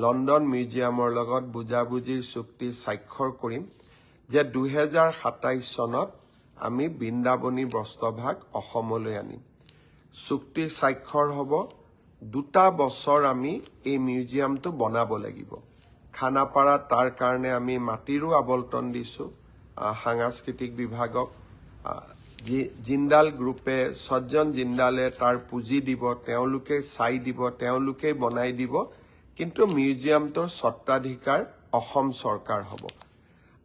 London মিউজিয়ামৰ লগত বুজাবুজিৰ চুক্তি স্বাক্ষৰ কৰিম যে 2027 চনত আমি বৃন্দাবনী বস্ত্ৰভাগ অসমলৈ আনিম। চুক্তি স্বাক্ষৰ হ'ব, 2টা বছৰ আমি এই মিউজিয়ামটো বনাব লাগিব। খানাপাৰাত তাৰ কাৰণে আমি মাটিৰো আবণ্টন দিছোঁ সাংস্কৃতিক বিভাগক। জিন্দাল গ্ৰুপে, সজ্জন জিন্দালে তাৰ পুঁজি দিব, তেওঁলোকে চাই দিব, তেওঁলোকে বনাই দিব, কিন্তু মিউজিয়ামটোৰ স্বত্বাধিকাৰ অসম চৰকাৰ হ'ব।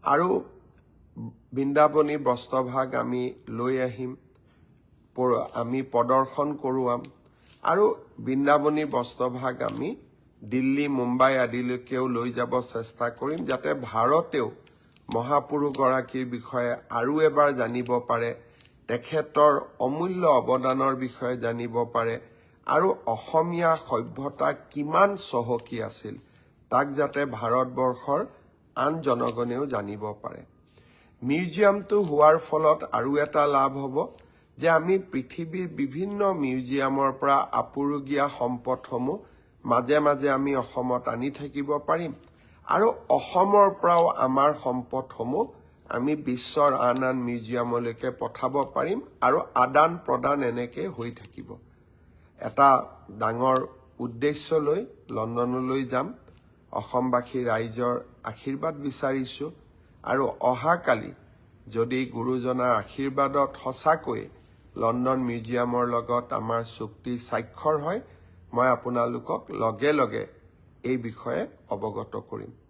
আৰু বৃন্দাবনী বস্ত্ৰভাগ আমি লৈ আহিম, আমি প্ৰদৰ্শন কৰোৱাম, আৰু বৃন্দাবনী বস্ত্ৰভাগ আমি দিল্লী, মুম্বাই আদিলৈকেও লৈ যাব চেষ্টা কৰিম, যাতে ভাৰতেও মহাপুৰুষগৰাকীৰ বিষয়ে আৰু এবাৰ জানিব পাৰে, তেখেতৰ অমূল্য অৱদানৰ বিষয়ে জানিব পাৰে, আৰু অসমীয়া সভ্যতা কিমান চহকী আছিল তাক যাতে ভাৰতবৰ্ষৰ আন জনগণেও জানিব পাৰে। মিউজিয়ামটো হোৱাৰ ফলত আৰু এটা লাভ হ'ব যে আমি পৃথিৱীৰ বিভিন্ন মিউজিয়ামৰ পৰা আপুৰুগীয়া সম্পদসমূহ মাজে মাজে আমি অসমত আনি থাকিব পাৰিম, আৰু অসমৰ পৰাও আমাৰ সম্পদসমূহ আমি বিশ্বৰ আন আন মিউজিয়ামলৈকে পঠাব পাৰিম, আৰু আদান প্ৰদান এনেকৈ হৈ থাকিব। এটা ডাঙৰ উদ্দেশ্য লৈ লণ্ডনলৈ যাম। অসমবাসী ৰাইজৰ আশীৰ্বাদ বিচাৰিছোঁ, আৰু অহাকালি যদি গুৰুজনাৰ আশীৰ্বাদত সঁচাকৈয়ে লণ্ডন মিউজিয়ামৰ লগত আমাৰ চুক্তি স্বাক্ষৰ হয়, মই আপোনালোকক লগে লগে এই বিষয়ে অৱগত কৰিম।